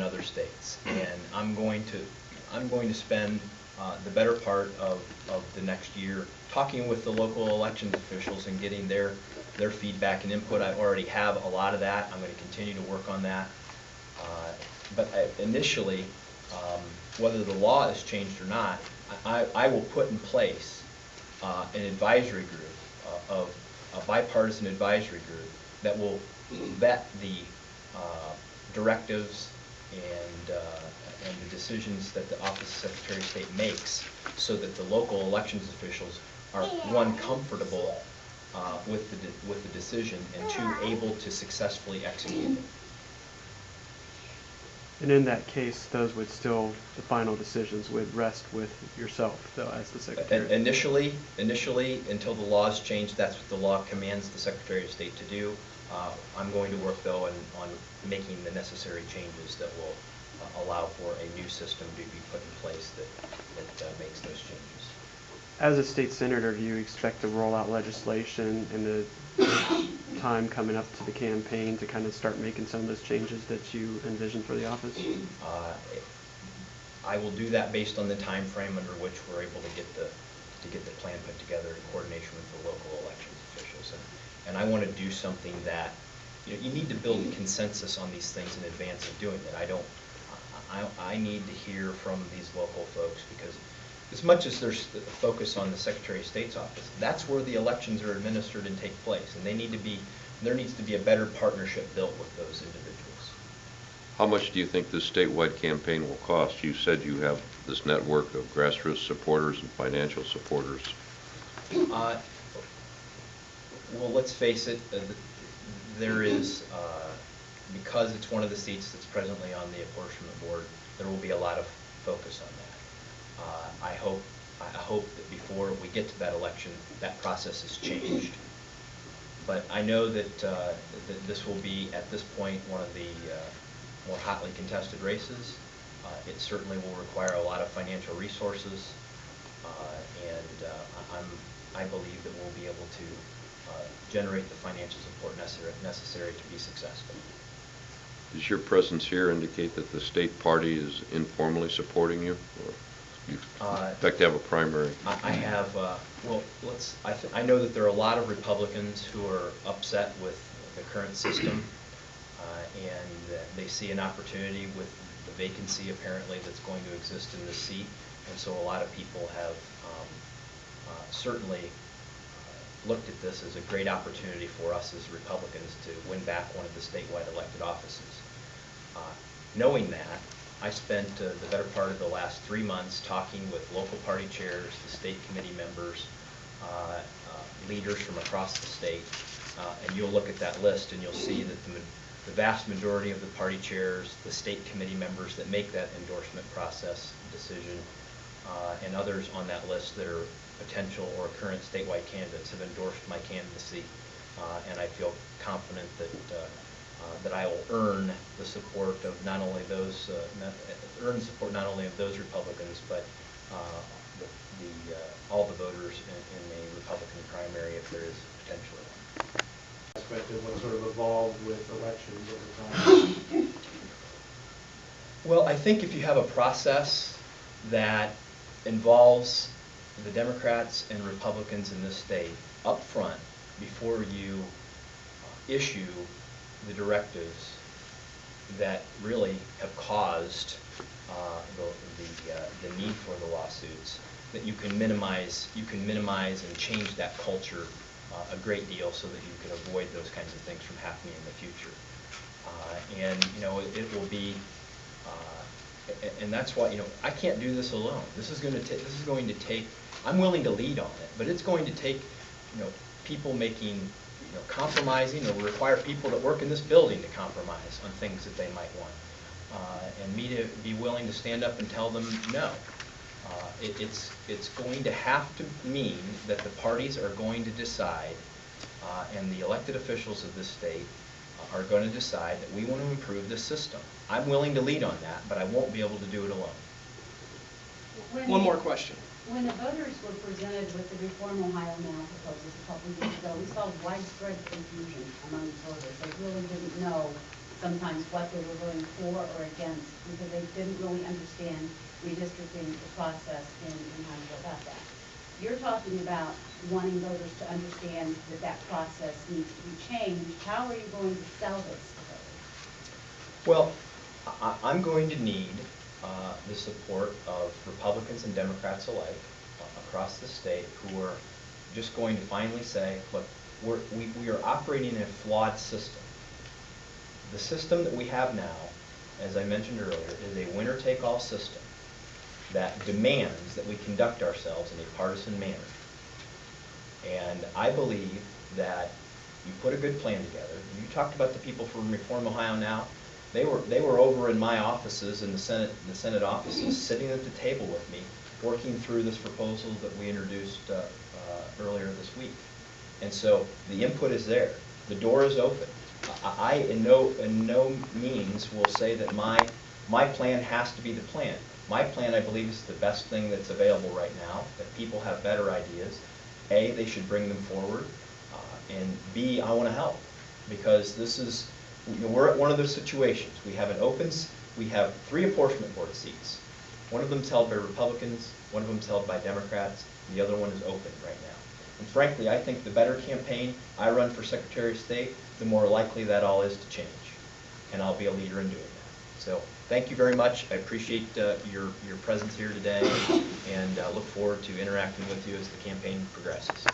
other states, and I'm going to spend the better part of the next year talking with the local elections officials and getting their feedback and input. I already have a lot of that. I'm going to continue to work on that. But initially, whether the law is changed or not, I will put in place an advisory group, a bipartisan advisory group that will vet the directives and the decisions that the Office of Secretary of State makes, so that the local elections officials are, one, comfortable with the decision, and two, able to successfully execute it. And in that case, those would still, the final decisions would rest with yourself, though, as the Secretary? Initially, until the laws change, that's what the law commands the Secretary of State to do. I'm going to work, though, on making the necessary changes that will allow for a new system to be put in place that makes those changes. As a state senator, do you expect to roll out legislation in the time coming up to the campaign to kind of start making some of those changes that you envision for the office? I will do that based on the time frame under which we're able to get the plan put together in coordination with the local elections officials. And I want to do something that, you need to build consensus on these things in advance of doing it. I need to hear from these local folks, because as much as there's a focus on the Secretary of State's office, that's where the elections are administered and take place, and there needs to be a better partnership built with those individuals. How much do you think this statewide campaign will cost? You said you have this network of grassroots supporters and financial supporters. Well, let's face it, there is, because it's one of the seats that's presently on the apportionment board, there will be a lot of focus on that. I hope that before we get to that election, that process has changed. But I know that, that this will be, at this point, one of the more hotly contested races. It certainly will require a lot of financial resources, and I believe that we'll be able to generate the financial support necessary to be successful. Does your presence here indicate that the state party is informally supporting you, or you expect to have a primary? I have, well, I know that there are a lot of Republicans who are upset with the current system, and they see an opportunity with the vacancy apparently that's going to exist in this seat, and so a lot of people have certainly looked at this as a great opportunity for us as Republicans to win back one of the statewide elected offices. Knowing that, I spent the better part of the last 3 months talking with local party chairs, the state committee members, leaders from across the state, and you'll look at that list and you'll see that the vast majority of the party chairs, the state committee members that make that endorsement process decision, and others on that list that are potential or current statewide candidates have endorsed my candidacy, and I feel confident that that I will earn the support of not only those not only of those Republicans, but all the voters in a Republican primary, if there is potentially one. Aspect of what sort of evolved with elections over time. Well, I think if you have a process that involves the Democrats and Republicans in this state up front before you issue the directives that really have caused the need for the lawsuits, that you can minimize and change that culture a great deal, so that you can avoid those kinds of things from happening in the future. And it will be, and that's why I can't do this alone. This is going to take. I'm willing to lead on it, but it's going to take people making compromising, or require people that work in this building to compromise on things that they might want, and me to be willing to stand up and tell them no. It's going to have to mean that the parties are going to decide, and the elected officials of this state are going to decide that we want to improve this system. I'm willing to lead on that, but I won't be able to do it alone. One more question. When the voters were presented with the Reform Ohio Now proposals a couple of years ago, we saw widespread confusion among voters. They really didn't know sometimes what they were voting for or against, because they didn't really understand redistricting the process and how to go about that. You're talking about wanting voters to understand that that process needs to be changed. How are you going to sell this to voters? Well, I'm going to need the support of Republicans and Democrats alike across the state who are just going to finally say, look, we are operating in a flawed system. The system that we have now, as I mentioned earlier, is a winner-take-all system that demands that we conduct ourselves in a partisan manner. And I believe that you put a good plan together. You talked about the people from Reform Ohio Now. They were over in my offices, in the Senate offices, sitting at the table with me, working through this proposal that we introduced earlier this week. And so the input is there. The door is open. I in no means will say that my plan has to be the plan. My plan, I believe, is the best thing that's available right now. If people have better ideas, A, they should bring them forward, and B, I want to help, because this is, we're at one of those situations. We have 3 apportionment board seats. One of them's held by Republicans, one of them's held by Democrats, and the other one is open right now. And frankly, I think the better campaign I run for Secretary of State, the more likely that all is to change. And I'll be a leader in doing that. So thank you very much. I appreciate your presence here today, and look forward to interacting with you as the campaign progresses.